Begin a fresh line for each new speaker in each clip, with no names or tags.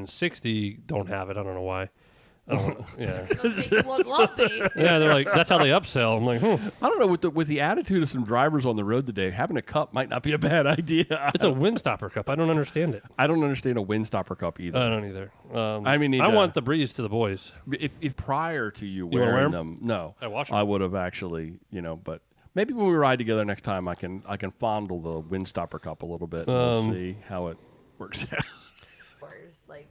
60 don't have it. I don't know why. I don't know. Yeah.
Make it look lumpy.
Yeah, they're like, that's how they upsell. I'm like,
I don't know, with the attitude of some drivers on the road today, having a cup might not be a bad idea.
It's a windstopper cup. I don't understand it.
I don't understand a windstopper cup either.
I don't either.
I
want the breeze to the boys.
If prior to you
wear
wearing
'em?
them, no,
I wash 'em.
I would have actually, but maybe when we ride together next time, I can fondle the windstopper cup a little bit and we'll see how it works out.
Like,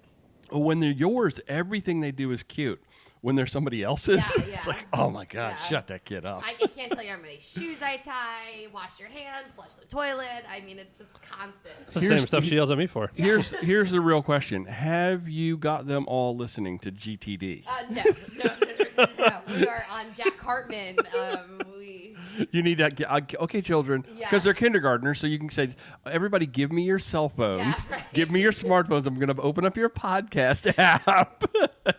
When they're yours, everything they do is cute. When they're somebody else's,
Yeah.
it's like, oh my God,
Yeah.
shut that kid up.
I can't tell you how many shoes I tie, wash your hands, flush the toilet. I mean, it's just constant.
It's the same stuff she yells at me for.
Here's the real question: have you got them all listening to GTD?
No. We are on Jack Hartman.
You need to okay, children,
Yeah.
because they're kindergartners, so you can say, everybody, give me your cell phones,
Yeah, right.
give me your smartphones. I'm going to open up your podcast app,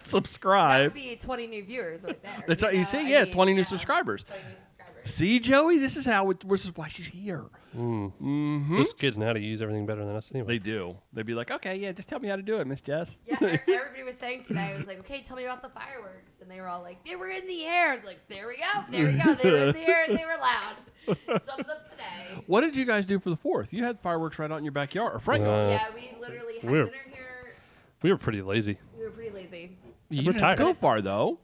subscribe.
That'd be 20 new viewers right there.
That's what you see. 20 new subscribers.
20 new subscribers.
See, Joey, this is why she's here.
Those kids know how to use everything better than us anyway.
They do. They'd be like, okay, yeah, just tell me how to do it, Miss Jess.
Yeah, everybody was saying today, I was like, okay, tell me about the fireworks. And they were all like, they were in the air. I was like, there we go. They were in the air and they were loud. Sums up today.
What did you guys do for the 4th? You had fireworks right out in your backyard, or front yard.
Yeah, we literally had
we're-
dinner here.
We were pretty lazy.
We were pretty lazy.
You
We're
didn't have to
tired.
go far, though.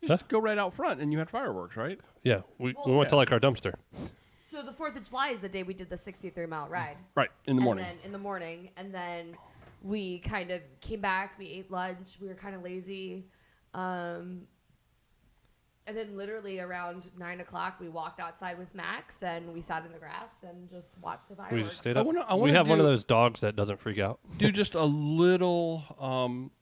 You
Huh?
just go right out front, and you had fireworks, right?
Yeah, we
Well,
went to like our dumpster.
So the 4th of July is the day we did the 63-mile ride.
Right, in the morning.
And then in the morning. And then we kind of came back. We ate lunch. We were kind of lazy. And then literally around 9 o'clock, we walked outside with Max and we sat in the grass and just watched the fireworks.
We just stayed
I
up.
wanna
We have one of
do-
those dogs that doesn't freak out.
Do just a little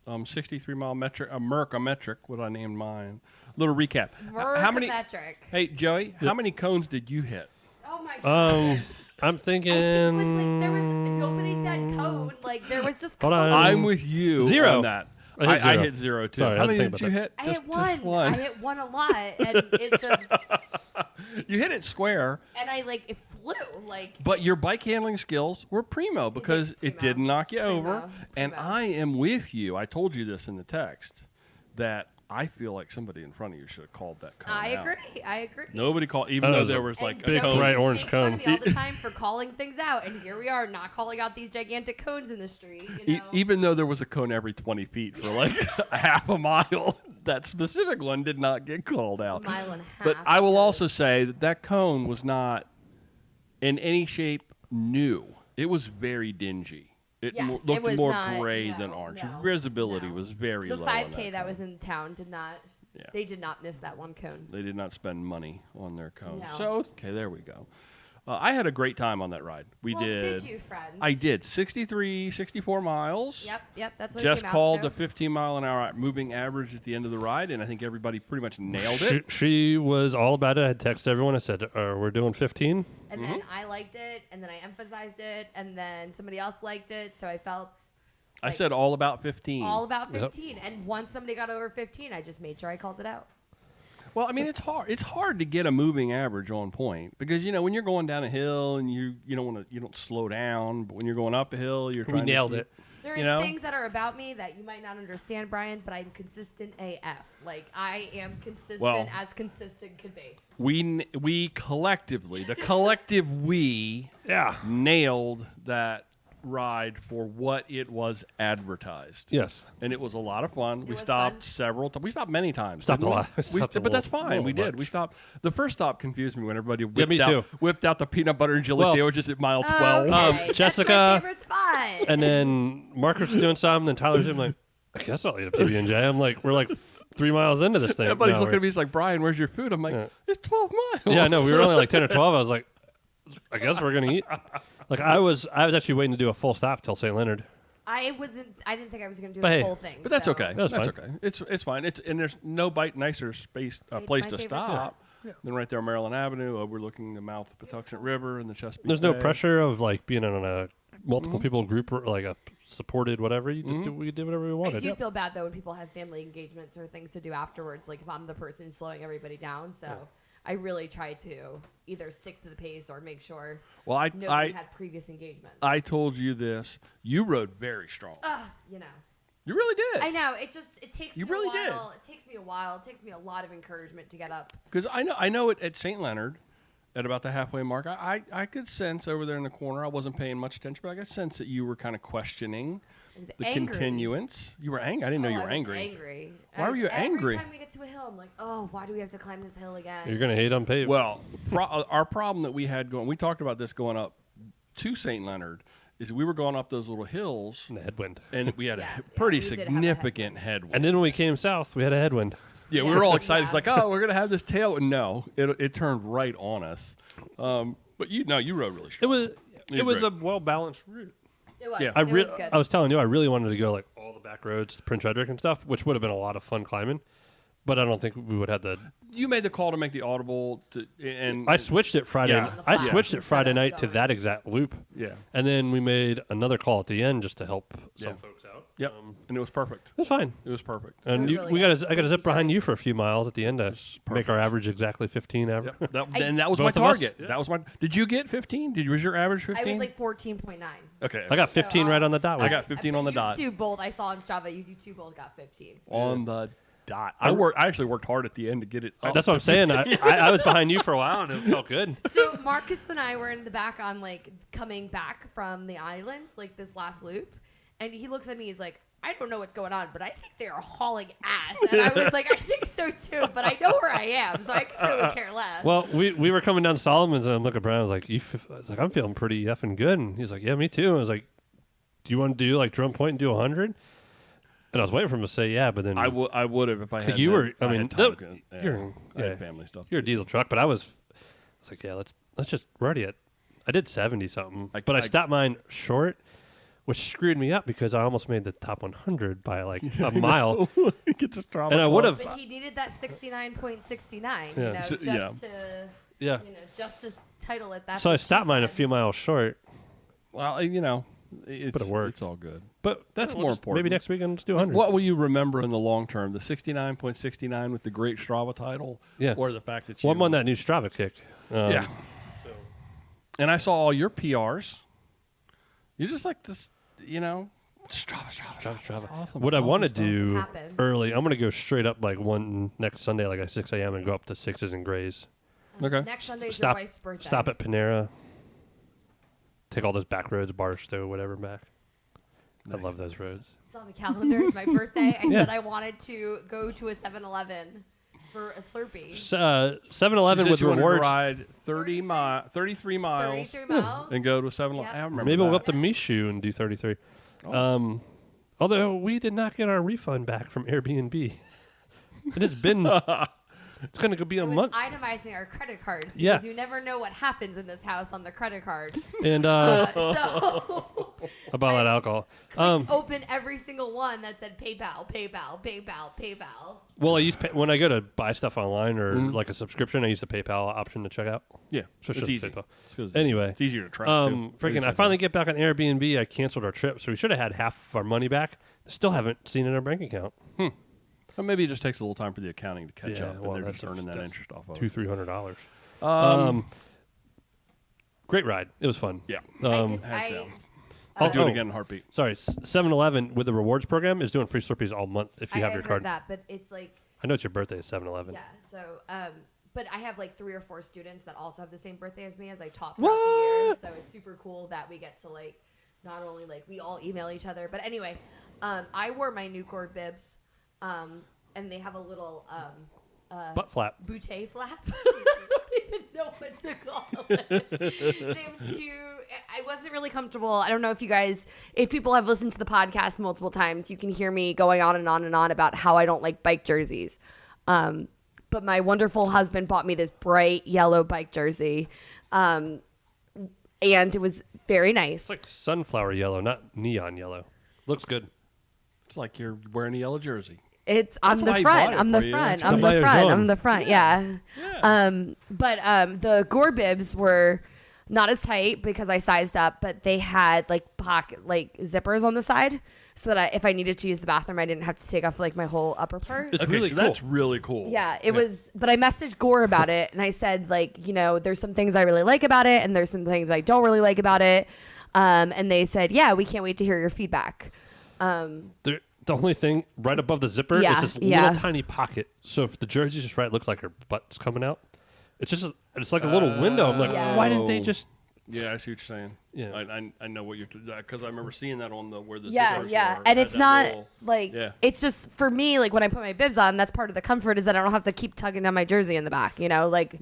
63-mile metric, a metric, what I named mine. Little recap. How many?
Metric.
Hey, Joey, how many cones did you hit?
Oh my god.
I'm thinking.
It was like there was nobody said cone. Like there was just
Hold
cone.
on.
I'm with you
0.
on that.
I hit 0.
hit 0 too.
Sorry, I
how
didn't
many
think
did you
about
hit?
I
Just
hit one.
Just one.
I hit one a lot, and it just
You hit it square,
and I like it flew like.
but your bike handling skills were primo because it
primo.
didn't knock you over.
Primo.
And
Primo.
I am with you. I told you this in the text that I feel like somebody in front of you should have called that cone
I
out.
agree. I agree.
Nobody called, even
That
though
was
there
a
was like
And
a
big
Joey
cone.
bright orange
makes fun of
cone.
me all the time for calling things out, and here we are not calling out these gigantic cones in the street. You know?
Even though there was a cone every 20 feet for like a half a mile, that specific one did not get called out.
It's a mile and a half.
But I will also say that cone was not in any shape new. It was very dingy. It
Yes, it
looked
was
more
not-
gray
no,
than orange.
no,
Visibility
no.
was very
the
low.
5K
on
that
cone.
was in town did not.
Yeah.
They did not miss that one cone.
They did not spend money on their cone.
No.
So, okay, there we go. I had a great time on that ride. We
Well,
did.
Did you, friends?
I did 64 miles.
Yep. That's what
Just
it came
called
out
the
to.
15 mile an hour moving average at the end of the ride, and I think everybody pretty much nailed it.
She was all about it. I had texted everyone. I said, we're doing 15.
And then I liked it, and then I emphasized it, and then somebody else liked it, so I felt
I said all about 15.
all about 15. And once somebody got over 15, I just made sure I called it out.
Well, I mean, it's hard. It's hard to get a moving average on point because when you're going down a hill and you don't slow down, but when you're going up a hill, you're
We
trying
nailed
to
it.
There's things that are about me that you might not understand, Brian, but I'm consistent AF. Like, I am consistent as consistent could be.
We collectively, the collective we, nailed that ride for what it was advertised.
Yes.
And it was a lot of fun. We
was
stopped
fun.
several times. We stopped many times.
Stopped
didn't
a
we?
lot. We stopped a
But that's
little-
fine. We
little
did.
much.
We stopped. The first stop confused me when everybody
me too.
whipped out the peanut butter and jelly
Well-
sandwiches at mile 12.
Okay,
Jessica-
that's my favorite spot.
And then Marcus was doing something. Then Tyler's I'm like, I guess I'll eat a PB&J. I'm like, we're like 3 miles into this thing.
Everybody's
No,
looking at
we're-
me. He's like, Brian, where's your food? I'm like,
Yeah.
it's 12 miles.
Yeah, no, we were only like 10 or 12. I was like, I guess we're gonna eat. Like I was actually waiting to do a full stop till St. Leonard.
I didn't think I was going to do
But
the
hey,
whole thing.
But that's
so.
okay.
That's
That's
fine.
okay. It's fine. And there's no nicer place
It's
to
my favorite
stop than right there on Maryland Avenue, overlooking the mouth of the Patuxent River and the Chesapeake
There's no
Bay.
pressure of like being on a multiple
Mm-hmm.
people group or like a supported whatever. You just we did whatever we
I
wanted.
do feel bad though when people have family engagements or things to do afterwards. Like if I'm the person slowing everybody down, so I really try to either stick to the pace or make sure
Well,
nobody had previous engagements.
I told you this. You rode very strong.
You know,
You really did.
I know. It takes
You
me
really
a
did.
while. It takes me a while. It takes me a lot of encouragement to get up.
Because I know at St. Leonard, at about the halfway mark, I could sense over there in the corner, I wasn't paying much attention, but I could sense that you were kind of questioning the
angry.
continuance. You were angry. I didn't know you were
I was
angry.
angry.
Why were you angry?
Every time we get to a hill, I'm like, oh, why do we have to climb this hill again?
You're gonna hate unpaved.
Well, our problem that we had we talked about this going up to St. Leonard, is we were going up those little hills,
and the headwind.
and we had
Yeah,
a pretty
we did have a
significant headwind.
And then when we came south, we had a headwind.
Yeah, we
Yeah.
were all excited. It's
Yeah.
like, oh, we're gonna have this tail. No, it turned right on us. But you rode really
It
strong.
was
You're
it was
great.
a well balanced route.
It was.
Yeah.
I
It was good.
I was telling you, I really wanted to go like all the back roads to Prince Frederick and stuff, which would have been a lot of fun climbing. But I don't think we would have the.
You made the call to make the audible, and
I switched it Friday.
Yeah.
I
Yeah.
switched it Friday
Instead of
night to
going.
that exact loop,
yeah,
and then we made another call at the end just to help some
Yeah.
folks out.
yep, and it was perfect.
It was fine.
It was perfect.
And
was
you,
really
we
good.
got I got to zip behind you for a few miles at the end to make
perfect.
our average exactly 15 average.
Yep. And that was my
Both of us?
target.
Yeah.
That was my. Did you get 15? Was your average 15?
I was like 14.9.
Okay.
I got 15
So,
right on the dot.
I got 15 on the dot.
You two both. I saw on Strava. You two both got 15.
on the dot. I actually worked hard at the end to get it. Up
That's what I'm saying. I was behind you for a while and it felt good.
So Marcus and I were in the back on like coming back from the islands, like this last loop, and he looks at me. He's like, I don't know what's going on, but I think they are hauling ass. And I was like, I think so too, but I know where I am, so I can really care less.
Well, we were coming down Solomon's and I'm looking at Brian. I was like, I was like, I'm feeling pretty effing good. And he's like, yeah, me too. And I was like, do you want to do like drum point and do 100? And I was waiting for him to say yeah, but then
I would have if I had.
you were. I
had
mean,
time.
you're
I had family stuff.
You're a diesel truck, but I was like, yeah, let's just we're already at. I did 70 something, but I stopped mine short, which screwed me up because I almost made the top 100 by like a mile.
He gets a Strava
And I
call.
would have.
But he needed that 69.69,
Yeah.
you know,
So-
just
yeah.
to,
Yeah.
just to title it that.
So I stopped mine a few miles short,
Well, it's,
But it worked.
It's all good.
but
That's
we'll
more
just-
important.
Maybe next weekend, just do 100.
What will you remember in the long term? The 69.69 with the great Strava title,
Yeah.
or the fact that you
Well, I'm on that new Strava kick.
Yeah. And I saw all your PRs. You're just like this, Strava. Awesome.
What I want to
Awesome
do
Happens.
early, I'm going to go straight up like one next Sunday, like at 6 a.m. and go up to Sixes and Grays.
Okay.
Next Sunday's
Stop-
your wife's birthday.
Stop at Panera. Take all those back roads, Barstow, whatever back. I love those roads.
It's on the calendar. It's my birthday. I
Yeah.
said I wanted to go to a 7-Eleven for a Slurpee.
7-Eleven
She said
with
she wanted to
rewards.
ride 33 miles
33 miles.
and go to 7-Eleven.
Yeah.
I remember
Maybe we'll go
that.
up to Mishu and do 33.
Oh.
Although we did not get our refund back from Airbnb. And it's been, it's going to be a
It was
month.
itemizing our credit cards because
Yeah.
you never know what happens in this house on the credit card.
And
So
about that alcohol.
open every single one that said PayPal, PayPal, PayPal, PayPal.
Well, I use when I go to buy stuff online or
Mm-hmm.
like a subscription, I use the PayPal option to check out.
Yeah,
So
it's
just
easy.
PayPal.
It's
Anyway,
It's easier to track, too.
freaking! I finally get back on Airbnb. I canceled our trip, so we should have had half of our money back. Still haven't seen it in our bank account.
Well, maybe it just takes a little time for the accounting to catch
Yeah,
up,
well,
and they're
that's
just earning that
that's
interest off of it.
$200-300.
Um,
Great ride. It was fun.
Yeah.
Um,
hands down.
I
I'll do it
oh.
again in a heartbeat.
Sorry, 7-Eleven with the rewards program is doing free Slurpees all month if you have your
heard
card.
that, but it's like
I know it's your birthday. It's 7-Eleven.
yeah. So but I have like 3 or 4 students that also have the same birthday as me as I taught throughout
What?
the year. So it's super cool that we get to like not only like we all email each other, but anyway, I wore my new cord bibs, and they have a little
Butt flap.
bootay flap. I don't even know what to call it. They have 2. I wasn't really comfortable. I don't know if people have listened to the podcast multiple times, you can hear me going on and on and on about how I don't like bike jerseys. But my wonderful husband bought me this bright yellow bike jersey. And it was very nice.
It's like sunflower yellow, not neon yellow. Looks good.
It's like you're wearing a yellow jersey.
It's I'm
That's
the
why he
front.
bought it
I'm the
for you.
front.
That's
I'm
the
the front.
maillot
I'm
jaune.
the front. Yeah. The gore bibs were not as tight because I sized up, but they had like pocket zippers on the side, so that if I needed to use the bathroom, I didn't have to take off like my whole upper part.
It's
Okay,
really
so
cool.
that's really cool.
Yeah, it was. But I messaged Gore about it, and I said there's some things I really like about it, and there's some things I don't really like about it. And they said, yeah, we can't wait to hear your feedback.
the only thing right above the zipper is this little tiny pocket. So if the jersey's just right, it looks like her butt's coming out. It's like a little window. I'm like, why didn't they just?
Yeah, I see what you're saying.
Yeah,
I know what you're because I remember seeing that on the where the
zippers
were,
and it's not it's just for me like when I put my bibs on, that's part of the comfort is that I don't have to keep tugging down my jersey in the back. You know, like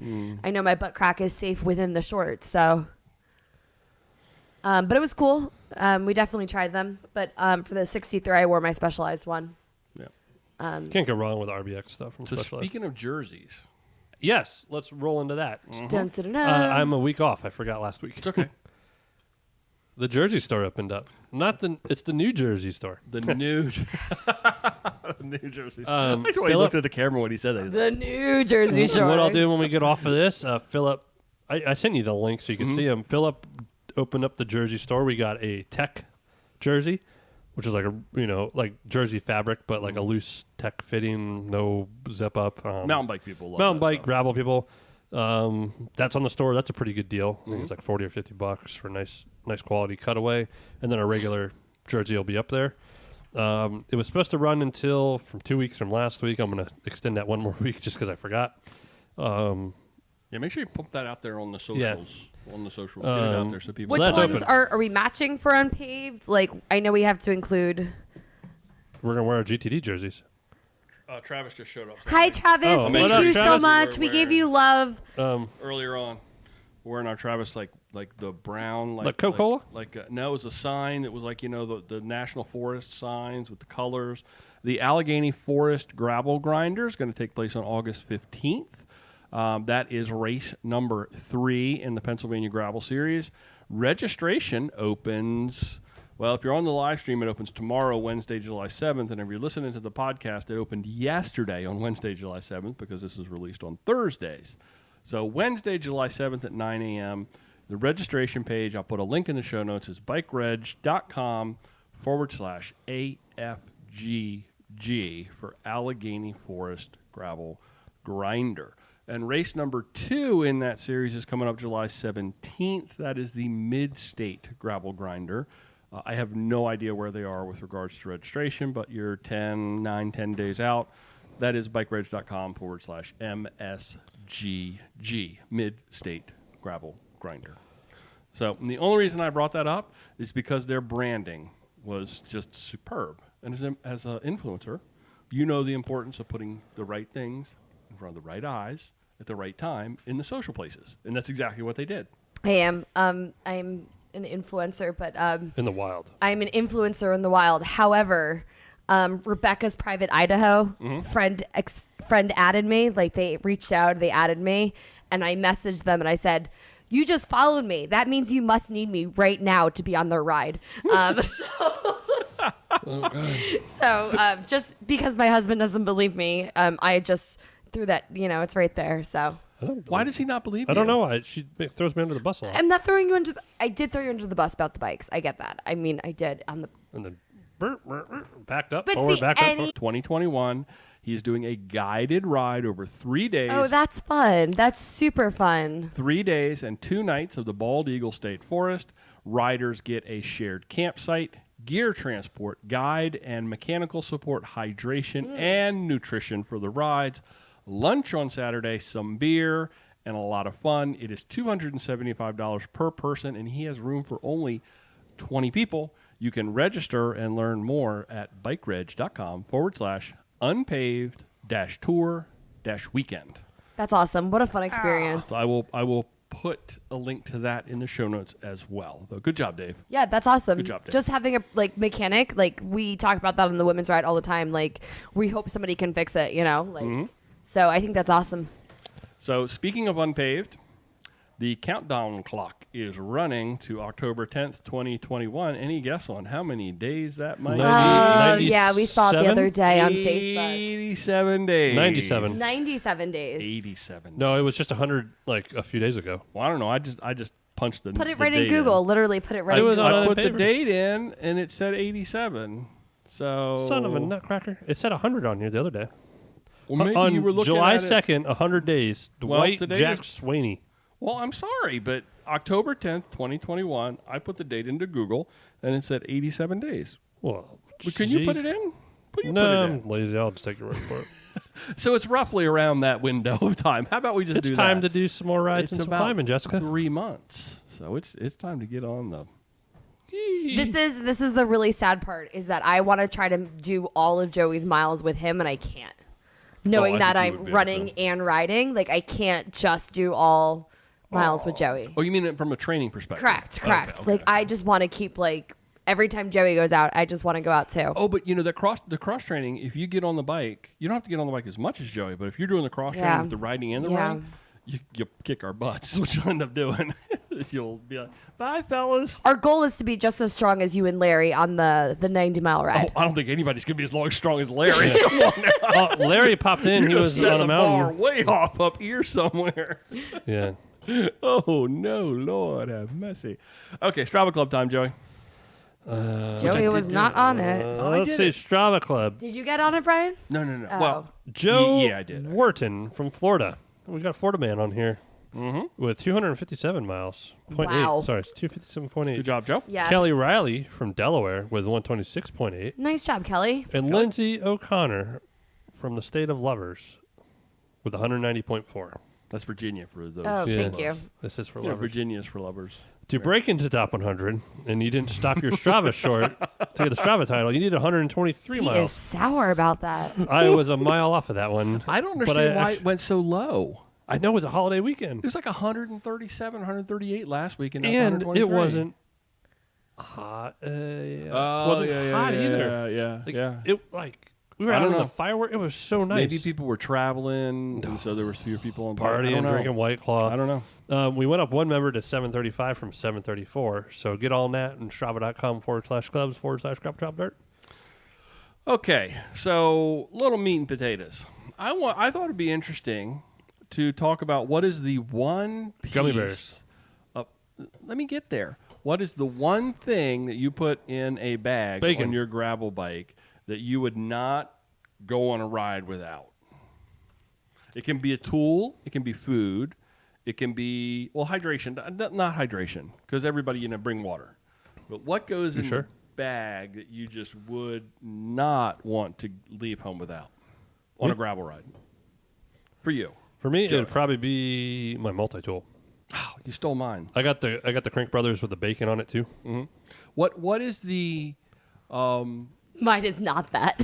I know my butt crack is safe within the shorts. So, but it was cool. We definitely tried them, but for the 63, I wore my Specialized one.
Yeah,
can't go wrong with RBX stuff from Specialized.
Speaking of jerseys.
Yes, let's roll into that.
Dun, dun, dun, dun.
I'm a week off. I forgot last week.
It's okay.
The Jersey store opened up. It's the New Jersey store.
The New Jersey store. I looked at the camera when he said that.
The New Jersey store.
What I'll do when we get off of this, Philip, I sent you the link so you can see them. Philip opened up the Jersey store. We got a tech jersey, which is like like jersey fabric, but like a loose tech fitting, no zip up.
Mountain bike people love
mountain bike,
stuff.
gravel people. That's on the store. That's a pretty good deal. I think it's like $40 or $50 for nice quality cutaway, and then a regular jersey will be up there. It was supposed to run from 2 weeks from last week. I'm going to extend that one more week just because I forgot.
Make sure you pump that out there on the socials.
Yeah.
On the socials, get it out there so people.
Which
that's
ones
open.
are we matching for Unpaved? Like I know we have to include.
We're gonna wear our GTD jerseys.
Travis just showed up.
Hi, Travis.
Oh,
Thank
what
you
up,
so
Travis?
much. We gave you love.
Earlier on, wearing our Travis like the brown
like Coca-Cola.
No, it was a sign that was like the National Forest signs with the colors. The Allegheny Forest Gravel Grinder is going to take place on August 15th. That is race number 3 in the Pennsylvania Gravel Series. Registration opens, well, if you're on the live stream, it opens tomorrow, Wednesday, July 7th. And if you're listening to the podcast, it opened yesterday on Wednesday, July 7th, because this is released on Thursdays. So Wednesday, July 7th at 9 a.m., the registration page, I'll put a link in the show notes, is bikereg.com/AFGG for Allegheny Forest Gravel Grinder. And race number 2 in that series is coming up July 17th. That is the Mid-State Gravel Grinder. I have no idea where they are with regards to registration, but you're 10 days out. That is bikereg.com/MSGG, Mid-State Gravel Grinder. So the only reason I brought that up is because their branding was just superb. And as an influencer, you know the importance of putting the right things in front of the right eyes at the right time in the social places. And that's exactly what they did.
I am. I'm an influencer, but
in the wild.
I'm an influencer in the wild. However, Rebecca's Private Idaho friend added me. Like they reached out, they added me, and I messaged them and I said, "You just followed me. That means you must need me right now to be on their ride." So just because my husband doesn't believe me, I just threw that. It's right there. So.
Why does he not believe you?
I don't know why. She throws me under the bus a lot.
I'm not throwing you under I did throw you under the bus about the bikes. I get that. I mean, I did on the.
And then backed up,
But
forward,
see,
back up.
2021, he's doing a guided ride over 3 days.
Oh, that's fun. That's super fun.
3 days and 2 nights of the Bald Eagle State Forest. Riders get a shared campsite, gear transport, guide and mechanical support, hydration, and nutrition for the rides. Lunch on Saturday, some beer, and a lot of fun. It is $275 per person, and he has room for only 20 people. You can register and learn more at bikereg.com/unpaved-tour-weekend.
That's awesome. What a fun experience.
So I will put a link to that in the show notes as well. So good job, Dave.
Yeah, that's awesome.
Good job, Dave.
Just having a mechanic, we talk about that on the women's ride all the time. We hope somebody can fix it, So I think that's awesome.
So speaking of unpaved, the countdown clock is running to October 10th, 2021. Any guess on how many days that might be?
Yeah, we saw it the other day on Facebook.
87 days.
97.
97 days.
87.
No, it was just 100 a few days ago.
Well, I don't know. I just punched the
Put it
the
right in
date
Google. Literally put it right in
was
Google.
on
I put the
favorites.
date in, and it said 87. So
Son of a nutcracker. It said 100 on here the other day.
Well, maybe
on
you were looking
July
at it.
2nd, 100 days. Dwight
today
Jack
is-
Swaney.
Well, I'm sorry, but October 10th, 2021, I put the date into Google, and it said 87 days.
Well,
But can you put
jeez.
it in? You
No,
put it
I'm
in.
lazy. I'll just take your word for it.
So it's roughly around that window of time. How about we just
It's
do
time
that?
to do some more rides and some
about
climbing, Jessica.
3 months. So it's time to get on the.
This is the really sad part is that I want to try to do all of Joey's miles with him and I can't. Knowing
I
that
think you
I'm
would be able
running
to.
and riding, like I can't just do all miles with Joey.
Oh, you mean it from a training perspective?
Correct.
Okay.
Like I just want to keep like every time Joey goes out, I just want to go out too.
Oh, but the cross training. If you get on the bike, you don't have to get on the bike as much as Joey. But if you're doing the cross
Yeah.
training with the riding and the
Yeah.
running, you kick our butts. Is what you'll end up doing. You'll be like, "Bye, fellas."
Our goal is to be just as strong as you and Larry on the 90-mile
Oh,
ride.
I don't think anybody's gonna be as strong as Larry. Come on now.
Oh, Larry popped in. He
You're
was
setting
on a
the bar
mountain.
way off up here somewhere.
Yeah.
Oh no, Lord have mercy. Okay, Strava Club time, Joey.
Joey was not on it.
Let's see, Strava Club.
Did you get on it, Brian?
No.
Oh.
Well,
Joe
yeah, I did.
Wharton from Florida. We got a Florida man on here with 257 miles.
Wow.
0.8. Sorry, it's 257.8.
Good job, Joe.
Yeah.
Kelly Riley from Delaware with 126.8.
Nice job, Kelly.
And Lindsay O'Connor from the state of Lovers with 190.4.
That's Virginia for those.
Oh,
Yeah.
thank you.
This is for
Yeah,
lovers.
Virginia's for lovers.
To break into top 100, and you didn't stop your Strava short to get the Strava title, you need 123
He
miles.
is sour about that.
I was a mile off of that one.
I don't
but
understand why
actu-
it went so low.
I know it was a holiday
It
weekend.
was like 137, 138 last week, and now it's
And
123.
it wasn't hot. It wasn't hot either.
Yeah.
Like, It like we were
I
out
don't
in
know.
the firework. It was so nice.
Maybe people were traveling, and so there was fewer people on board. I
partying,
don't know.
drinking White Claw.
I don't know.
We went up one member to 735 from 734. So get on that and strava.com/clubs/gravel dirt.
Okay, so little meat and potatoes. I thought it'd be interesting to talk about what is the one piece.
Gummy bears.
Let me get there. What is the one thing that you put in a bag
Bacon.
on your gravel bike that you would not go on a ride without? It can be a tool. It can be food. It can be, hydration. Not hydration, because everybody, bring water. But what goes in
sure?
the bag that you just would not want to leave home without on a gravel ride? For you.
For me,
Joey.
it'd probably be my multi-tool.
Oh, you stole mine.
I got the Crank Brothers with the bacon on it too.
What is the...
Mine is not that.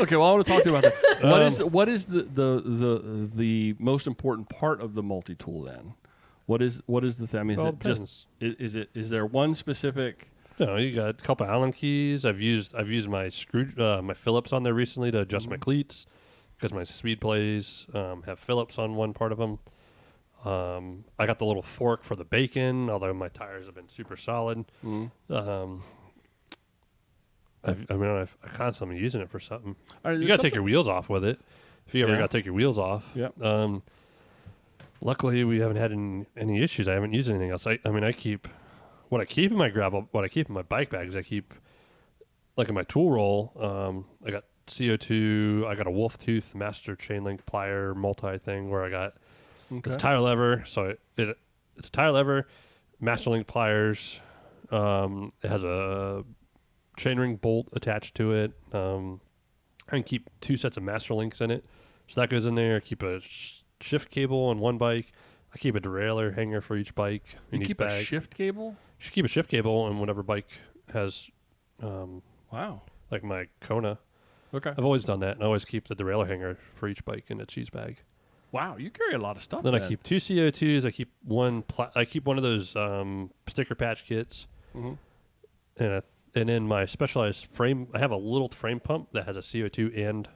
Okay, well, I want to talk to you about that. What is the most important part of the multi-tool then? What is the thing? I mean, is
Well,
it just is there one specific?
No, you got a couple Allen keys. I've used my my Phillips on there recently to adjust my cleats because my speed plays have Phillips on one part of them. I got the little fork for the bacon, although my tires have been super solid. I've constantly been using it for something. You got to take your wheels off with it. If you ever
Yeah.
got to take your wheels off.
Yep.
Luckily, we haven't had any issues. I haven't used anything else. I keep what I keep in my gravel, what I keep in my bike bags. I keep like in my tool roll. I got CO2. I got a wolf tooth master chain link plier multi thing where I got it's a tire lever. So it's a tire lever, master link pliers. It has a chain ring bolt attached to it. I can keep 2 sets of master links in it, so that goes in there. I keep a shift cable on one bike. I keep a derailleur hanger for each bike.
You
in each
keep
bag.
a shift cable?
You should keep a shift cable on whatever bike has,
Wow.
like my Kona.
Okay.
I've always done that, and I always keep the derailleur hanger for each bike in its cheese bag.
Wow, you carry a lot of stuff.
Then I keep 2 CO2s. I keep one. I keep one of those sticker patch kits, and in my specialized frame, I have a little frame pump that has a CO2 and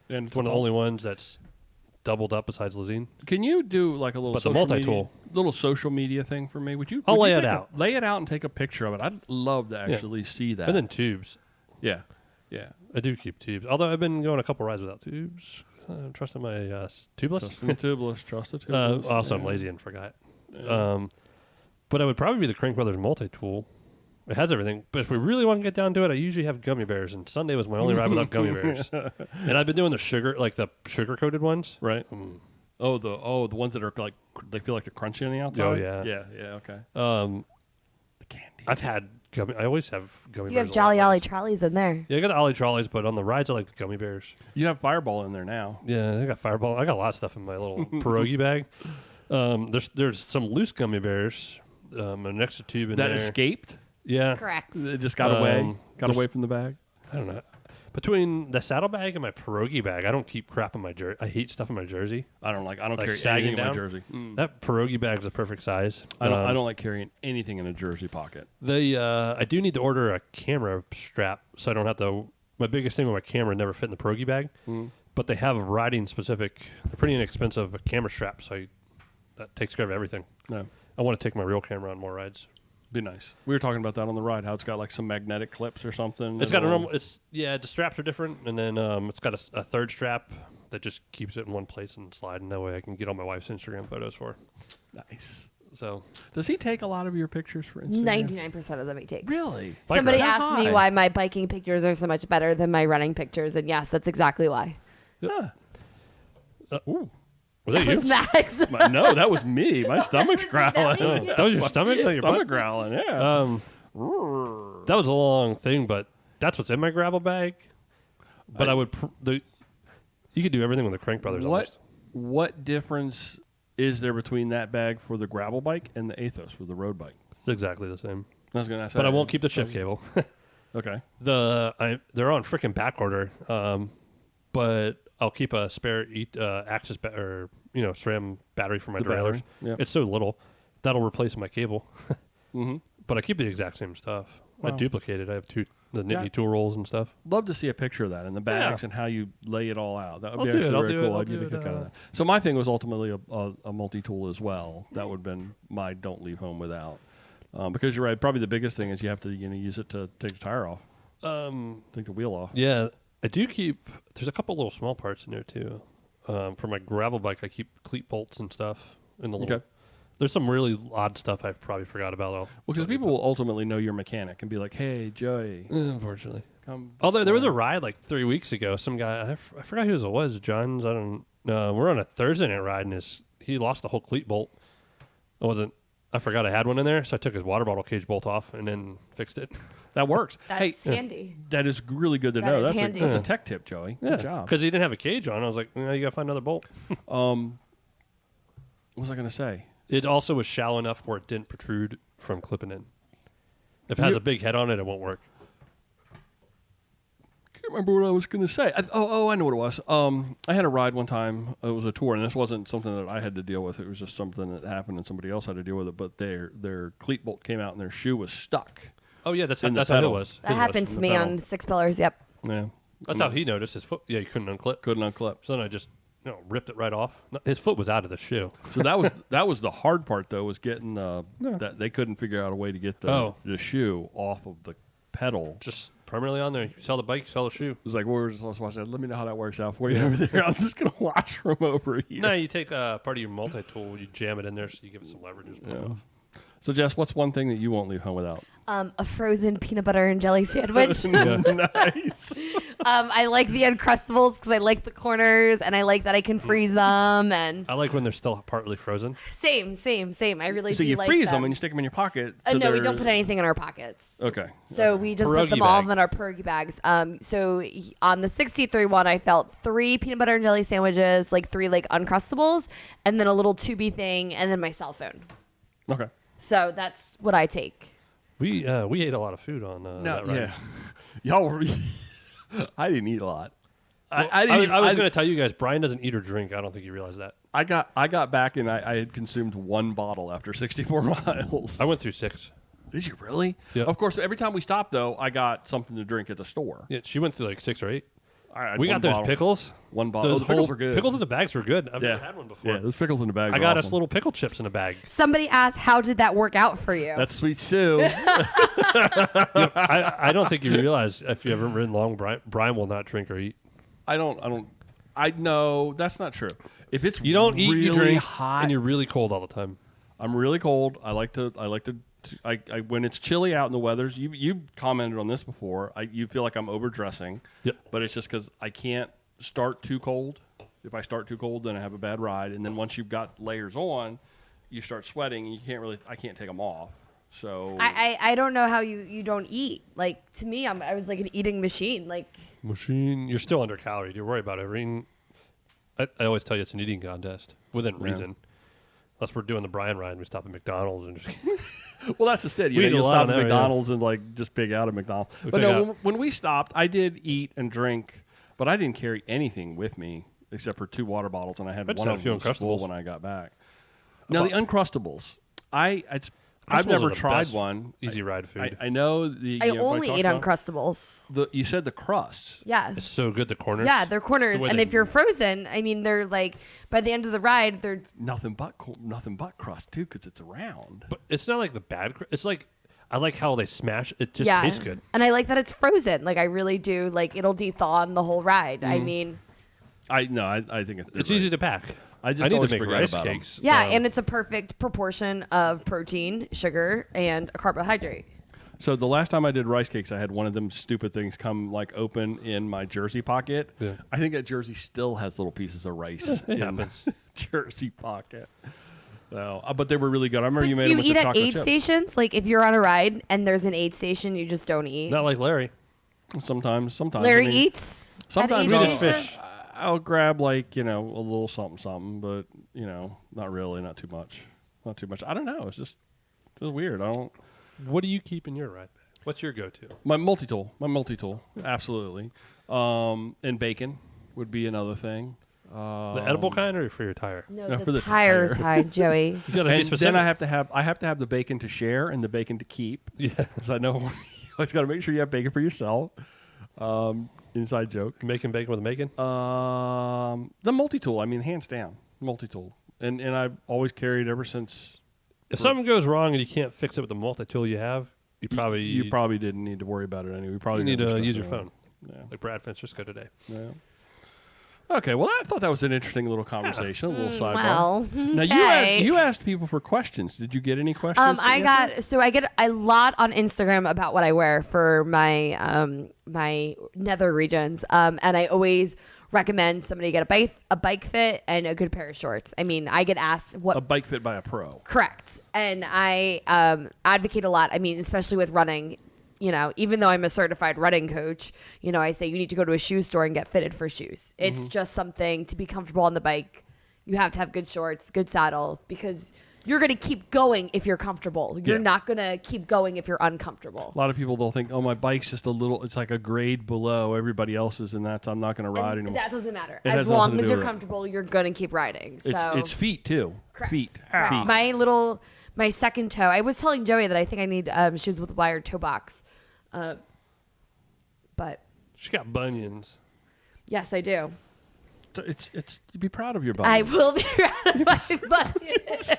it's one of the only ones that's doubled up besides Lazine.
Can you do like a little
But the
social
multi-tool.
little social media thing for me? Would you?
I'll
would you
lay it
take
out.
Lay it out and take a picture of it. I'd love to actually see that.
And then tubes.
yeah, yeah.
I do keep tubes. Although I've been going a couple rides without tubes. I'm trusting my tubeless.
Trust the tubeless. Trust the tubeless.
Also, I'm lazy and forgot. But it would probably be the Crank Brothers multi-tool. It has everything. But if we really want to get down to it, I usually have gummy bears. And Sunday was my only ride without gummy bears. And I've been doing the sugar-coated ones.
Right. Oh, the ones that are they feel like they're crunchy on the outside.
Oh, yeah.
Yeah. Okay.
The
candy.
I've had gummy. I always have gummy bears.
You have
a lot
Jolly
less.
Ollie trolleys in there.
Yeah, I got the Ollie trolleys, but on the rides I like the gummy bears.
You have Fireball in there now.
Yeah, I got Fireball. I got a lot of stuff in my little pierogi bag. There's some loose gummy bears, an extra tube in
That
there.
escaped?
Yeah. Correct.
It just got away? Got
there's-
away from the bag?
I don't know. Between the saddlebag and my pierogi bag, I don't keep crap in my jersey. I hate stuff in my jersey.
I don't
Like
carry
sagging
anything in my
down?
jersey.
That pierogi bag's the perfect size.
I don't like carrying anything in a jersey pocket.
I do need to order a camera strap, so I don't have to. My biggest thing with my camera never fit in the pierogi bag, but they have riding specific. They're pretty inexpensive camera straps, so that takes care of everything.
No.
I want to take my real camera on more rides.
Be nice. We were talking about that on the ride, how it's got like some magnetic clips or something.
It's got a normal. The straps are different, and then it's got a third strap that just keeps it in one place and slide, and that way I can get all my wife's Instagram photos for.
Nice.
So
Does he take a lot of your pictures for Instagram?
99% of them he takes.
Really?
Somebody
That
asked me
high?
why my biking pictures are so much better than my running pictures, and yes, that's exactly why.
Yeah.
Ooh, was that
That
you?
was Max.
No, that was me. My stomach's
was
growling.
Nelly.
That was your stomach? Not your
Stomach
butt?
growling, yeah.
That was a long thing, but that's what's in my gravel bag. But I would you could do everything with the Crank Brothers. Almost.
What difference is there between that bag for the gravel bike and the Athos for the road bike?
It's exactly the same.
I was going to say.
But I won't keep the shift cable.
Okay.
They're on freaking back order. But I'll keep a spare Axis SRAM battery for my
The
derailleurs.
battery, yep.
It's so little that'll replace my cable.
Mm-hmm.
But I keep the exact same stuff. I
Wow.
duplicate it. I have the Nittany
Yeah.
tool rolls and stuff.
Love to see a picture of that and the bags
Yeah.
and how you lay it all out. That would
I'll
be
do it,
actually
I'll
very
do it,
cool.
I'll
I'd give
do
a kick
it,
out of that. So my thing was ultimately a multi-tool as well. That would have been my don't leave home without. Because you're right. Probably the biggest thing is you have to use it to take the tire off, take the wheel off.
Yeah, I do keep. There's a couple little small parts in there too. For my gravel bike, I keep cleat bolts and stuff in the little.
Okay.
There's some really odd stuff I probably forgot about.
Well, because people will ultimately know your mechanic and be like, "Hey, Joey,
Unfortunately.
come."
Although there was a ride like 3 weeks ago. Some guy, I forgot who it was. John's. I don't know. We're on a Thursday night ride, and he lost the whole cleat bolt. I forgot I had one in there, so I took his water bottle cage bolt off and then fixed it.
That works.
That's
hey,
handy.
that is really good to
That
know.
is
That's
handy.
that's a
Yeah.
tech tip, Joey.
Yeah,
Good job.
because he didn't have a cage on. I was like, you gotta find another bolt.
What was I going to say?
It also was shallow enough where it didn't protrude from clipping in. If it has a big head on it, it won't work.
Can't remember what I was going to say. I know what it was. I had a ride one time. It was a tour, and this wasn't something that I had to deal with. It was just something that happened, and somebody else had to deal with it. But their cleat bolt came out, and their shoe was stuck.
Oh yeah, that's
In the
how it
pedal.
was.
That
His was.
happens to
the
me
pedal.
on 6 pillars. Yep.
Yeah,
That's how he noticed his foot. Yeah, he couldn't unclip.
couldn't unclip.
So then I just ripped it right off. No, his foot was out of the shoe.
So that was the hard part, though, was getting that they couldn't figure out a way to get the shoe off of the pedal.
Just permanently on there. You sell the bike, sell the shoe.
It was like, we're just watching. Let me know how that works out for you over there. I'm just gonna watch from over here.
No, you take part of your multi-tool, you jam it in there so you give it some leverage. Just pull it off.
So, Jess, what's one thing that you won't leave home without?
A frozen peanut butter and jelly sandwich.
Nice.
I like the Uncrustables because I like the corners and I like that I can freeze them. And
I like when they're still partly frozen.
same. I really
So
do
you
like
freeze
them.
them and you stick them in your pocket. So
No, we
they're-
don't put anything in our pockets.
Okay.
So we just
Pierogi
put them all
bag.
in our pierogi bags. On the 63 one, I felt 3 peanut butter and jelly sandwiches, like 3 like Uncrustables, and then a little tubey thing, and then my cell phone.
Okay.
So that's what I take.
We ate a lot of food on that ride.
Yeah. Y'all were. I didn't eat a lot.
Well,
I didn't.
I was going to tell you guys, Brian doesn't eat or drink. I don't think you realize that.
I got back and I had consumed 1 bottle after 64 miles.
I went through 6.
Did you really?
Yeah.
Of course, every time we stopped, though, I got something to drink at the store.
Yeah, she went through like 6 or 8.
I had
We got
one
those
bottle.
pickles.
1 bottle.
Those
Those pickles were good.
Pickles in the bags were good. I've
Yeah.
never had one before.
Yeah, those pickles in the bag.
I got us
awesome.
little pickle chips in a bag.
Somebody asked, how did that work out for you?
That's Sweet Sue.
I don't think you realize if you haven't ridden long, Brian will not drink or eat.
I know that's not true. If it's
You don't eat,
really
you drink,
hot,
and you're really cold all the time.
I'm really cold. I when it's chilly out in the weathers. You commented on this before. You feel like I'm overdressing.
Yep.
But it's just because I can't start too cold. If I start too cold, then I have a bad ride. And then once you've got layers on, you start sweating, and I can't take them off. So
I don't know how you don't eat. Like, to me, I was like an eating machine. Like,
Machine. You're still under calorie. You worry about it. I always tell you it's an eating contest within reason. Unless we're doing the Brian ride, we stop at McDonald's and just.
well, that's instead.
We eat a
You'll
lot
stop
on
at
there,
McDonald's and like just pig out at McDonald's. But
pig
no,
out.
when we stopped, I did eat and drink, but I didn't carry anything with me except for 2 water bottles, and I had
I just
one
had a
of
few
them full
Uncrustables.
when I got back. Now the Uncrustables, I've
Uncrustables
never
are the
tried
best
one.
easy ride food.
I know the.
I
you know,
only
talked
eat
about
Uncrustables.
You said the crust.
Yeah.
It's so good. The corners.
Yeah, they're corners.
The way
And
they-
if you're frozen, I mean, they're like, by the end of the ride, they're.
Nothing but crust too, because it's round.
But it's not like the bad. It's like I like how they smash. It just
yeah.
tastes good.
And I like that it's frozen. Like, I really do. Like, it'll de-thaw on the whole ride. I mean.
I think
It's easy to pack.
I just
need to
always
make
forget
rice
about 'em.
cakes.
Yeah, and it's a perfect proportion of protein, sugar, and a carbohydrate.
So the last time I did rice cakes, I had one of them stupid things come like open in my jersey pocket.
Yeah.
I think that jersey still has little pieces of rice
It
in
happens.
the jersey pocket. So, but they were really good. I remember
But
you
do
made
you
them with
eat
the
at
chocolate
aid
chip.
stations? Like, if you're on a ride and there's an aid station, you just don't eat.
Not like Larry.
Sometimes.
Larry
I mean,
eats
Sometimes
at
I'll,
aid stations?
I'll grab like a little something, but not really, not too much. I don't know. It's just weird. I don't.
What do you keep in your ride bag? What's your go-to?
My multi-tool, absolutely. And bacon would be another thing.
The edible kind or for your tire?
No,
No,
the
for the
tires
tire.
kind, Joey.
You gotta be
And
specific.
then I have to have the bacon to share and the bacon to keep.
Yeah.
Because I know you always got to make sure you have bacon for yourself. Inside joke.
Making bacon with bacon?
The multi-tool. I mean, hands down, multi-tool. And I've always carried ever since.
If something goes wrong and you can't fix it with the multi-tool you have, you probably
didn't need to worry about it anyway. You probably
need
got
to
other
use
stuff
your
anyway.
phone.
Yeah.
Like Brad Francisco today.
Yeah. Okay, well, I thought that was an interesting little conversation, a little sidebar.
Well,
Now
okay.
you asked people for questions. Did you get any questions? to answer?
I get a lot on Instagram about what I wear for my my nether regions, and I always recommend somebody get a bike fit and a good pair of shorts. I mean, I get asked what
a bike fit by a pro.
correct, and I advocate a lot. I mean, especially with running. Even though I'm a certified running coach, I say you need to go to a shoe store and get fitted for shoes. It's just something to be comfortable on the bike. You have to have good shorts, good saddle, because you're going to keep going if you're comfortable. You're
Yeah.
not going to keep going if you're uncomfortable.
A lot of people they'll think, oh, my bike's just it's like a grade below everybody else's, and I'm not going to ride
And
anymore.
that doesn't matter.
It
As
has
long
nothing to
as
do
you're
with it.
comfortable, you're going to keep riding. So
It's feet too.
Correct.
Feet.
Correct.
Feet.
My second toe. I was telling Joey that I think I need shoes with a wired toe box. But
She got bunions.
yes, I do.
It's you be proud of your bike.
I will be proud of my bunions.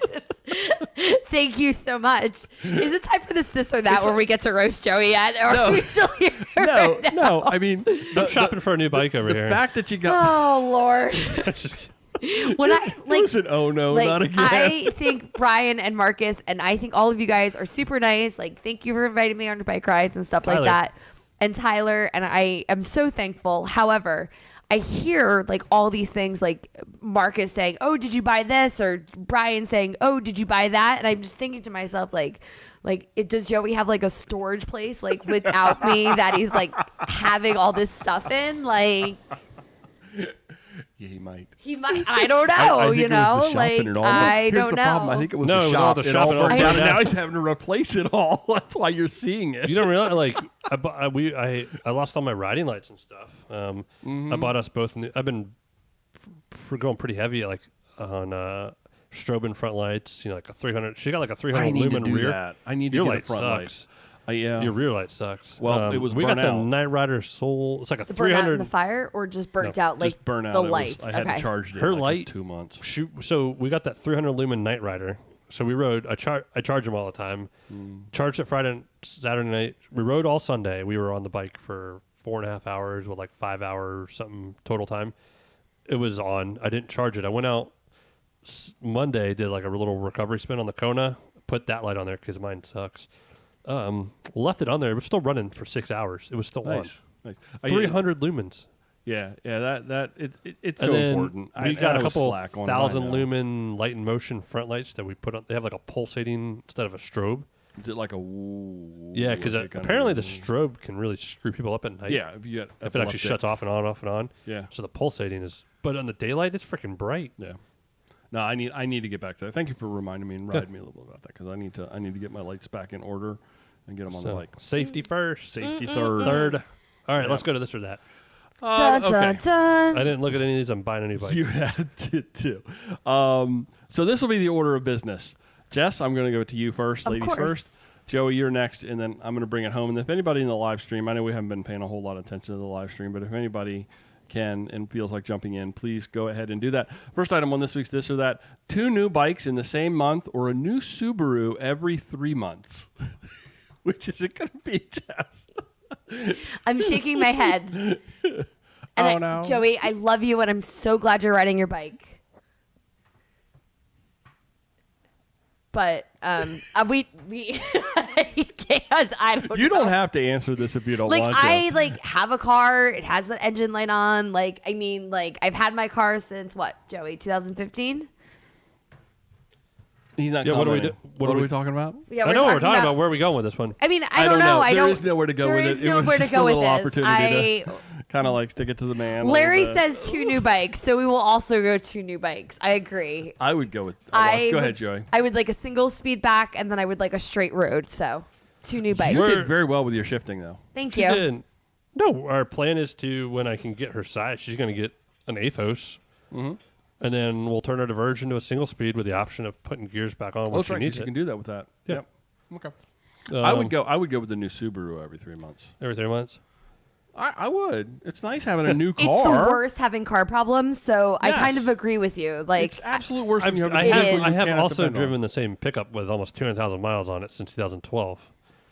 Thank you so much. Is it time for this or that where we get to roast Joey yet? Or
No.
are we still here?
No,
right now?
no. I mean,
I'm shopping for a new bike over
the
here.
fact that you got
Oh Lord.
Just
When I
listen, oh no, not again.
I think Brian and Marcus and I think all of you guys are super nice. Like, thank you for inviting me on your bike rides and stuff like
Tyler.
that. And Tyler, and I am so thankful. However, I hear like all these things, like Marcus saying, "Oh, did you buy this?" or Brian saying, "Oh, did you buy that?" And I'm just thinking to myself, does Joey have like a storage place like without me that he's like having all this stuff in? Like,
Yeah, he might.
he might. I don't know.
I think it was the shop
like
and it all
I
Here's
don't
the
know.
problem. I think it was
No,
the
it was
shop.
all the
It
shop
all
and all
burned
burned
down, and
out.
now he's having to replace it all. That's why you're seeing it.
You don't realize, like, I lost all my riding lights and stuff. I bought us both. I've been going pretty heavy, like on strobing front lights. Like a 300. She got like a 300
I need to
lumen
do
rear.
that. I need to
Your
get a
light
front
sucks.
light. Yeah.
Your rear light sucks.
Well, it was
we
burnt
got the
out.
Night Rider Soul. It's like a
The burnt out in
300.
the fire, or just burnt
No,
out like
just burn out.
the
It was-
lights?
I had
Okay.
to charge it
Her
in, like,
light-
2 months.
So we got that 300 lumen Night Rider. So we rode. I charge them all the time. Charged it Friday, and Saturday night. We rode all Sunday. We were on the bike for 4.5 hours with like 5 hours something total time. It was on. I didn't charge it. I went out Monday, did like a little recovery spin on the Kona. Put that light on there because mine sucks. Left it on there. It was still running for 6 hours. It was still
Nice.
on. 300 lumens.
Yeah. It's
And
so
then
important.
we got
I
a
was
couple
slack on
1,000
mine, though.
lumen light in motion front lights that we put on. They have like a pulsating instead of a strobe.
Is it like a woo?
Yeah, because
like
apparently the strobe can really screw people up at night.
Yeah,
if it actually shuts off and on, off and on.
Yeah.
So the pulsating is, but on the daylight, it's freaking bright.
Yeah. No, I need to get back to that. Thank you for reminding me and riding me a little bit about that because I need to get my lights back in order and get them on the bike.
Safety first.
Safety third.
Third. All right, let's go to this or that.
Dun, dun, dun.
I didn't look at any of these. I'm buying a new bike.
You had to too. So this will be the order of business. Jess, I'm going to go to you first.
Of
Ladies
course.
first. Joey, you're next, and then I'm going to bring it home. And if anybody in the live stream, I know we haven't been paying a whole lot of attention to the live stream, but if anybody can and feels like jumping in, please go ahead and do that. First item on this week's This or That, 2 new bikes in the same month or a new Subaru every 3 months. Which is it going to be, Jess?
I'm shaking my head. And
no.
Joey, I love you, and I'm so glad you're riding your bike. But we can't. I don't.
You
know.
don't have to answer this if you don't
Like
want to.
I have a car. It has the engine light on. Like I mean, like I've had my car since what, Joey? 2015.
He's not.
Yeah, what are we
commenting.
do-
What are we talking about?
Yeah,
I know what we're talking about. Where are we going with this one?
I mean, I don't know.
There is nowhere to go with it.
There is
It was
nowhere to
just
go
a
with
little
this.
opportunity to kind of like stick it to the man. a little
Larry
bit.
says 2 new bikes, so we will also go 2 new bikes. I agree.
I would go with. Go ahead, Joey.
I would like a single speed back, and then I would like a straight road. So 2 new bikes.
You did very well with your shifting, though.
Thank
She
you.
did. No, our plan is to, when I can get her size, she's going to get an Athos.
Mm-hmm.
And then we'll turn her diversion to a single speed with the option of putting gears back on when
That's
she
right. 'Cause
needs
you
it.
can do that with that.
Yeah.
Yep. Okay. I would go with the new Subaru every 3 months.
Every 3 months.
I would. It's nice having a new car.
It's the worst having car problems, so I kind
Yes.
of agree with you. Like,
It's absolute worst when you have.
I
a vehicle
have,
you
I have
can't
also
depend on.
driven the same pickup with almost 200,000 miles on it since 2012.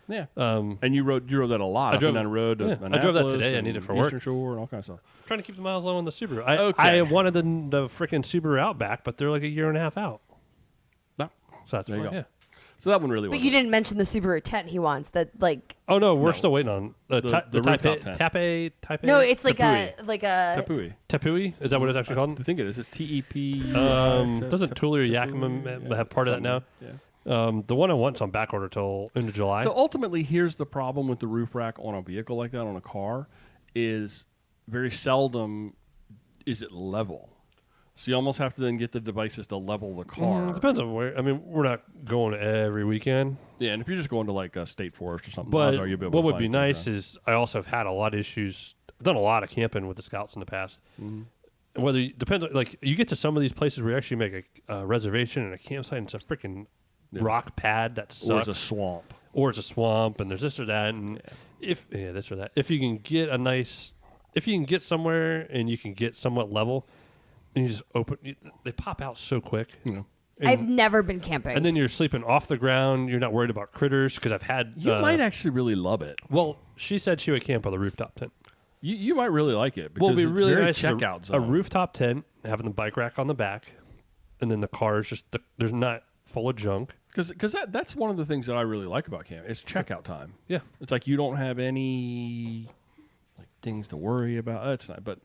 Yeah. And you rode that a lot.
I
up
drove-
and down the road. To
yeah, I drove that
Annapolis
today. I
and
need it for work.
Eastern Shore and all kinds of stuff.
Trying to keep the miles low on the Subaru.
Okay.
I wanted the freaking Subaru Outback, but they're like a year and a half out.
No.
So that's
There you
why,
go.
yeah.
So that one really
but
was.
you didn't mention the Subaru tent he wants. That like,
Oh no, we're
No.
still waiting on the
rooftop tent.
Taipei.
no, it's like
Tapui.
a
Tapui.
Tapui. Is that what it's actually
I
called?
think it is. It's TEP.
Doesn't Thule or Yakima have part of that now?
Yeah.
The one I want's on back order till end of July.
So ultimately, here's the problem with the roof rack on a vehicle like that, on a car, is very seldom is it level. So you almost have to then get the devices to level the car.
It depends on where. I mean, we're not going every weekend.
Yeah, and if you're just going to like a state forest or something,
But
odds are you'll be able
what
to
would
find
be
things
nice
around.
is I also have had a lot of issues. I've done a lot of camping with the Scouts in the past.
Mm-hmm.
And whether depends, like you get to some of these places where you actually make a reservation and a campsite, and it's a freaking rock pad that sucks,
or it's a swamp.
or it's a swamp, and there's this or that, and this or that. If you can get if you can get somewhere and you can get somewhat level, and you just they pop out so quick.
You know.
I've never been camping.
And then you're sleeping off the ground. You're not worried about critters because I've had.
You might actually really love it.
Well, she said she would camp on the rooftop tent.
You might really like it because
Well, it'd be
it's
really
very
nice as
checkout
a
zone.
rooftop tent, having the bike rack on the back, and then the car is just there's not full of junk.
Because that's one of the things that I really like about camping. It's checkout time.
Yeah.
It's like you don't have any like things to worry about. That's not. But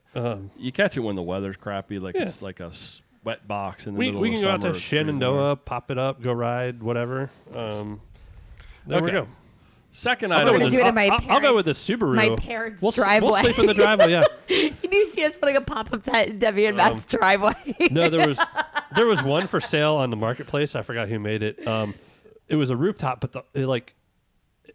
you catch it when the weather's crappy. Like it's like a sweat box in the middle
We
of
can
the
go out
summer.
to
It's freezing there.
Shenandoah, pop it up, go ride, whatever. There we
Okay.
go.
Second
I'll
item.
gonna do it in my
I'll go with the
parents'
Subaru.
my parents'
We'll
driveway.
sleep in the driveway. Yeah.
Can you see us putting a pop-up tent in Debbie and Matt's driveway?
No, there was one for sale on the marketplace. I forgot who made it. It was a rooftop, but it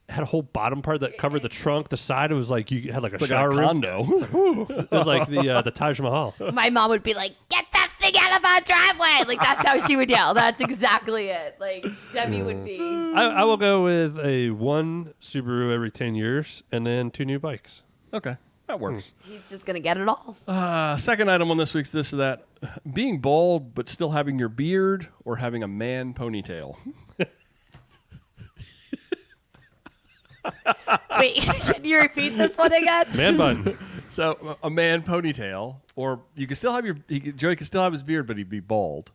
had a whole bottom part that covered the trunk. The side, it was like you had like a
It's like
shower
a
room.
condo.
It was like the Taj Mahal.
My mom would be like, "Get that thing out of our driveway!" Like that's how she would yell. That's exactly it. Like Debbie would be.
I will go with one Subaru every 10 years and then 2 new bikes.
Okay, that works.
She's just gonna get it all.
Second item on this week's This or That: being bald but still having your beard, or having a man ponytail.
Wait, can you repeat this one again?
Man bun.
So a man ponytail, or you can still have Joey can still have his beard, but he'd be bald.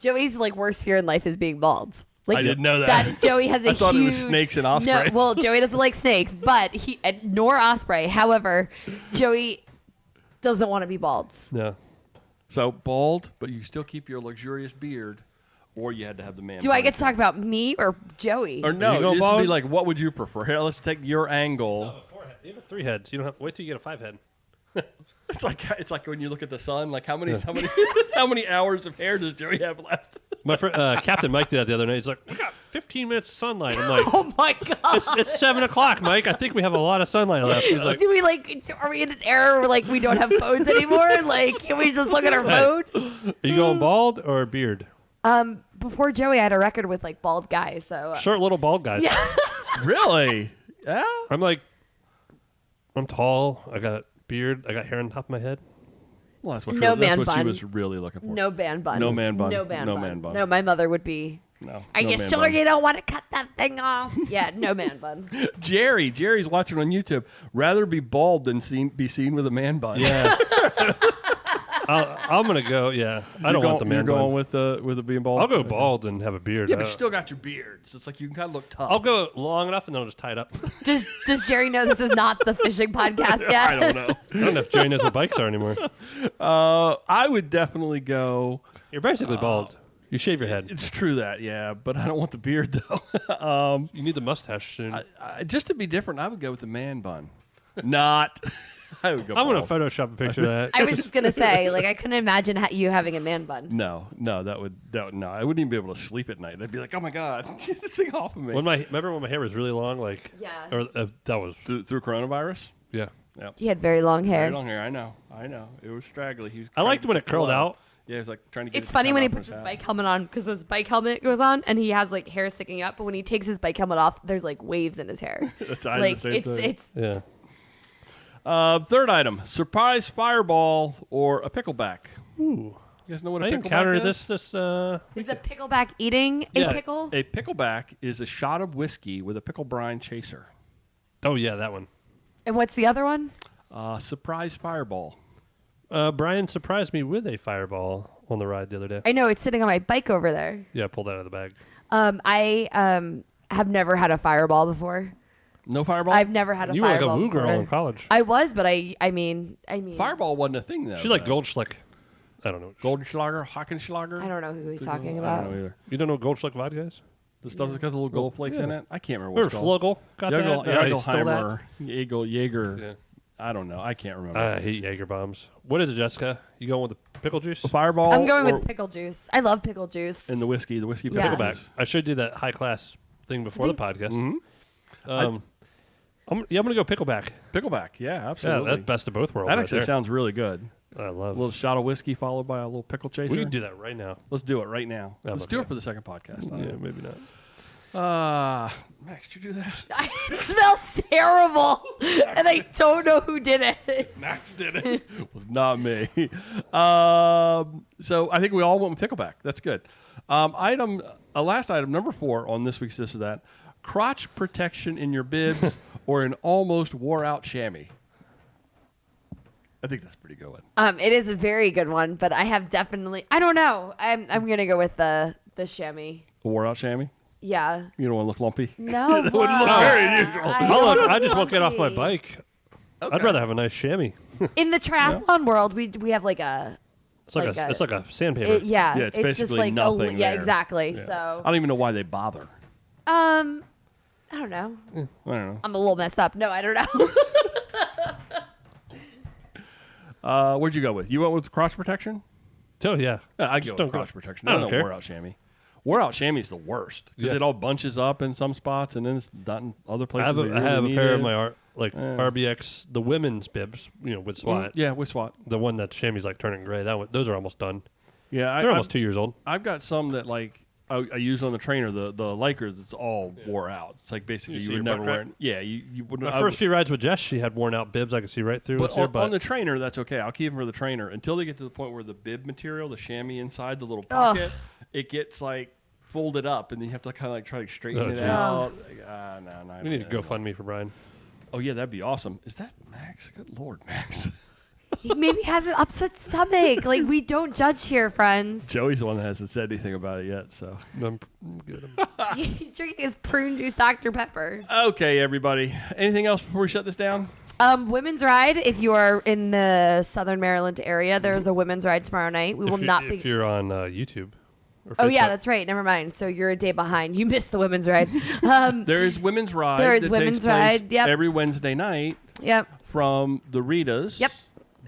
Joey's like worst fear in life is being bald. Like,
I didn't know that.
Joey has a
I thought it
huge,
was snakes and
No,
osprey.
well, Joey doesn't like snakes, but nor osprey. However, Joey doesn't want to be bald.
No.
So bald, but you still keep your luxurious beard, or you had to have the man.
Do I get to talk about me or Joey?
Or no,
you going
this would be
bald?
like, what would you prefer? Here, let's take your angle.
You have 3 heads. You don't have. Wait till you get a 5 head.
It's like when you look at the sun. Like how many how many hours of hair does Joey have left?
My friend Captain Mike did that the other night. He's like, we got 15 minutes of sunlight. I'm like,
Oh my god!
it's 7 o'clock, Mike. I think we have a lot of sunlight left. He's like,
Do we are we in an era where like we don't have phones anymore? Like, can we just look at our phone?
are you going bald or beard?
Before Joey, I had a record with like bald guys. So
Short little bald guys.
yeah.
Really? Yeah.
I'm tall. I got beard. I got hair on top of my head.
Well, that's what,
No
that's
man
what she
bun.
was really looking for.
No man bun.
No man bun.
No man
No
bun.
man bun.
No, my mother would be.
No.
Are
no
you
man
sure
bun.
you don't want to cut that thing off? Yeah, no man bun.
Jerry's watching on YouTube. Rather be bald than be seen with a man bun.
Yeah. I'm gonna go. Yeah, I don't want the man
You're going
bun.
with it being bald.
I'll go bald and have a beard.
Yeah, but you still got your beard, so it's like you can kind of look tough.
I'll go long enough and then I'll just tie it up.
Does Jerry know this is not the fishing podcast yet?
I don't know.
I don't know if Jerry knows what bikes are anymore.
I would definitely go.
You're basically bald. You shave your head.
It's true that, yeah, but I don't want the beard though.
You need the mustache soon.
Just to be different, I would go with the man bun. Not. I would go.
I'm gonna
bald.
Photoshop a picture of that.
I was just gonna say, like, I couldn't imagine you having a man bun.
No, that would no. I wouldn't even be able to sleep at night. I'd be like, oh my god, get this thing off of me.
Remember when my hair was really long? Like,
Yeah.
or that was
Through coronavirus.
yeah.
Yep.
He had very long hair.
Very long hair. I know. It was straggly. He was
I liked when it curled out.
Yeah, he was like trying to get
It's
it to
funny
come
when he
out from
puts his
hat.
bike helmet on because his bike helmet goes on and he has like hair sticking up, but when he takes his bike helmet off, there's like waves in his hair.
I did the
Like
same thing.
it's
Yeah.
Third item: surprise fireball or a pickleback.
Ooh.
You guys know what a
I
pickleback
encountered
is?
this.
is a pickleback eating
Yeah.
a pickle?
A pickleback is a shot of whiskey with a pickle brine chaser.
Oh yeah, that one.
And what's the other one?
Surprise fireball.
Brian surprised me with a fireball on the ride the other day.
I know it's sitting on my bike over there.
Yeah, I pulled that out of the bag.
I have never had a fireball before.
No fireball.
I've never had a
You were like a
fireball
woo girl
before.
in college.
I was, but I mean,
Fireball wasn't a thing though.
She like Goldschlick. I don't know.
Goldschlager, Hockenschlager.
I don't know who he's talking
I
about.
don't know either.
You don't know Goldschlick vodka is?
The stuff that's got the little gold flakes in
yeah.
it. I can't remember what
Or
it's called.
Flugel. Got that? I stole that.
Jagelheimer, Jaeger.
Yeah.
I don't know. I can't remember.
I hate Jaeger bombs. What is it, Jessica? You going with the pickle juice?
Fireball.
I'm going
or-
with pickle juice. I love pickle juice.
and the whiskey
Yeah.
pickle
Pickleback.
juice.
I should do that high class thing before the podcast.
Mhm.
I'm gonna go pickleback.
Pickleback. Yeah,
Yeah,
absolutely.
that's best of both worlds.
that
right
actually
there.
sounds really good.
I
A
love.
little shot of whiskey followed by a little pickle chaser.
We can do that right now.
Let's do it right now.
Yeah,
Let's
let's
do
do
it
it.
for the second podcast.
Yeah, maybe not.
Max, did you do that?
It smells terrible, and I don't know who did it.
Max did it. It was not me. So I think we all went with pickleback. That's good. Last item, number 4 on this week's This or That: crotch protection in your bibs or an almost wore out chamois. I think that's a pretty good one.
It is a very good one, but I have definitely. I don't know. I'm gonna go with the chamois.
A wore out chamois?
Yeah.
You don't want to look lumpy?
No.
That wouldn't look very unusual.
I just won't get off my bike. I'd rather have a nice chamois.
In the triathlon world, we have like a.
It's like, it's like a sandpaper.
Yeah.
Yeah, it's
just
basically
like
nothing
yeah,
there.
exactly.
Yeah.
So.
I don't even know why they bother.
I don't know.
I don't know.
I'm a little messed up. No, I don't know.
What'd you go with? You went with crotch protection?
Oh yeah.
I
Just
go
don't
with
go-
crotch protection.
I
No,
don't care.
wore out chamois. Wore out chamois is the worst because
Yeah.
it all bunches up in some spots and then it's not in other
I
places.
have
where
a,
you
I have
really
a pair
need
of
it.
my RBX, the women's bibs, with SWAT.
Yeah, with SWAT.
The one that chamois like turning gray. Those are almost done.
Yeah,
They're almost 2 years old.
I've got some that like I use on the trainer. The Lakers, it's all wore out. It's like basically
You
you
see
would
your
never
butt
wear
crack?
it. Yeah, you wouldn't.
My first few rides with Jess, she had worn out bibs. I could see right through.
But
But
on the trainer, that's okay. I'll keep them for the trainer until they get to the point where the bib material, the chamois inside the little pocket, it gets like folded up, and then you have to kind of like try to straighten
Oh,
it
geez.
out. No.
we need to GoFundMe for Brian.
Oh yeah, that'd be awesome. Is that Max? Good Lord, Max.
He maybe has an upset stomach. Like, we don't judge here, friends.
Joey's the one that hasn't said anything about it yet. So
I'm good.
He's drinking his prune juice Dr. Pepper.
okay, everybody. Anything else before we shut this down?
Women's ride. If you are in the Southern Maryland area, there's a women's ride tomorrow night. We will not be.
If you're on YouTube. Or
Oh, yeah,
Facebook?
that's right. Never mind. So you're a day behind. You missed the women's ride.
There is women's ride.
There is
that
women's
takes place
ride, yep.
every Wednesday night
Yep.
from the Ritas.
Yep.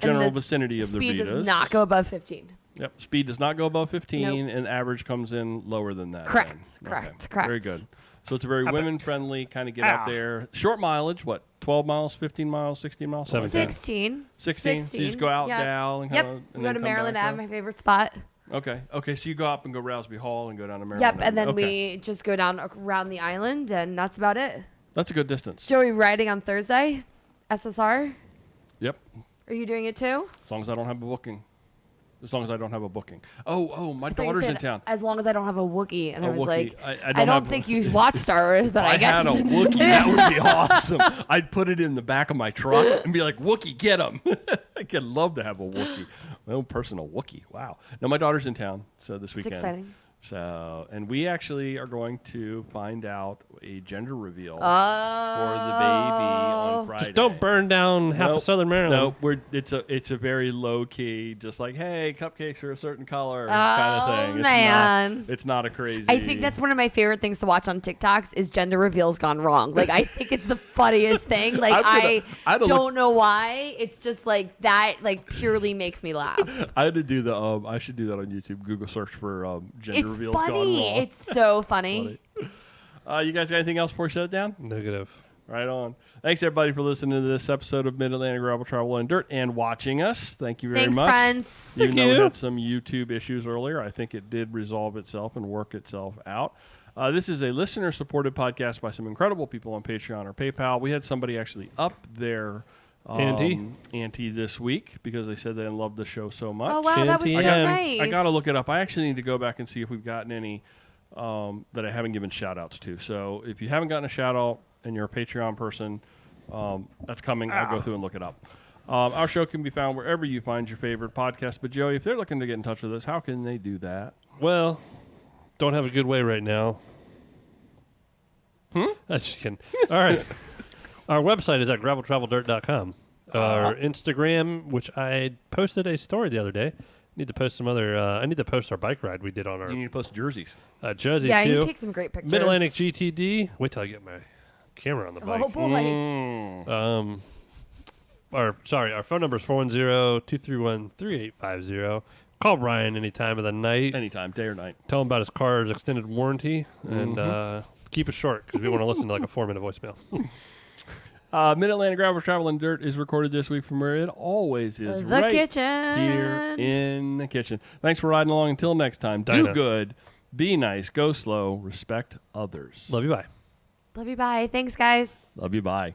General
And the
vicinity of the
Speed
Ritas.
does not go above 15.
Yep. Speed does not go above 15,
Nope.
and average comes in lower than that.
Correct,
then.
correct.
Very good. So it's a very women-friendly kind of get out there. Short mileage, what, 12 miles, 15 miles, 16 miles? Something like that.
16.
16. So you just go out,
Yep.
down, and
Yep.
kind of,
We go to Maryland Ave, my favorite spot.
Okay. Okay. So you go up and go Rousby Hall and go down to Maryland.
Yep. And then
Okay.
we just go down around the island, and that's about it.
That's a good distance.
Joey riding on Thursday, SSR.
Yep.
Are you doing it too?
As long as I don't have a booking. As long as I don't have a booking. Oh, my
I thought you
daughter's
said,
in town.
As long as I don't have a Wookiee. And I
A
was
Wookiee.
like,
I
I
don't
don't
have-
think you watch Star Wars, but I guess.
had a Wookiee, that would be awesome. I'd put it in the back of my truck and be like, Wookiee, get him. I could love to have a Wookiee. My own personal Wookiee. Wow. No, my daughter's in town, so this weekend.
exciting.
So, and we actually are going to find out a gender reveal
Oh.
for the baby on Friday.
Just don't burn down half of
Nope.
Southern Maryland.
No, it's a very low key, just like, hey, cupcakes are a certain color kind of thing. It's
man.
not, it's not a crazy.
I think that's one of my favorite things to watch on TikToks is gender reveals gone wrong. Like, I think it's the funniest thing. Like, I don't know why. It's just like that, like, purely makes me laugh.
I had to do the. I should do that on YouTube. Google search for gender
It's
reveals gone
funny.
wrong.
It's so funny.
You guys got anything else before we shut it down?
Negative.
Right on. Thanks everybody for listening to this episode of Mid Atlantic Gravel Travel and Dirt and watching us. Thank you very
Thanks,
much.
friends.
Even
Thank
though we
you.
had some YouTube issues earlier, I think it did resolve itself and work itself out. This is a listener-supported podcast by some incredible people on Patreon or PayPal. We had somebody actually up their ante this week because they said they loved the show so much.
Oh, wow. That was so
Shanty.
nice.
I got to look it up. I actually need to go back and see if we've gotten any that I haven't given shout-outs to. So if you haven't gotten a shout-out and you're a Patreon person, that's coming. I'll go through and look it up. Our show can be found wherever you find your favorite podcast. But, Joey, if they're looking to get in touch with us, how can they do that?
Well, don't have a good way right now. That's just kidding. All right. Our website is at graveltraveldirt.com. Our Instagram, which I posted a story the other day. Need to post some other. I need to post our bike ride we did on our
You need to post jerseys.
jerseys
Yeah,
too.
you take some great pictures.
Mid Atlantic GTD. Wait till I get my camera on the bike.
Oh, boy.
Our phone number is 410-231-3850. Call Brian any time of the night.
Anytime, day or night.
Tell him about his car's extended warranty and keep it short because we want to listen to like a 4-minute voicemail.
Mid Atlantic Gravel Travel and Dirt is recorded this week from where it always is.
The
right
kitchen.
Here in the kitchen. Thanks for riding along. Until next time, do
Dinah.
good, be nice, go slow, respect others.
Love you. Bye.
Love you. Bye. Thanks, guys.
Love you. Bye.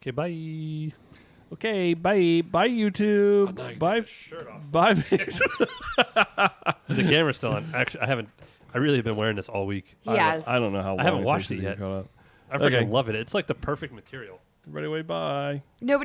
Okay. Bye.
Okay. Bye. Bye, YouTube. Bye.
Shirt off.
Bye.
The camera's still on. Actually, I really have been wearing this all week.
Yes.
I don't know how long
I haven't
it
washed
takes
it
to
yet.
get caught up.
I freaking
Okay.
love it. It's like the perfect material.
Everybody, wait. Bye.
Nobody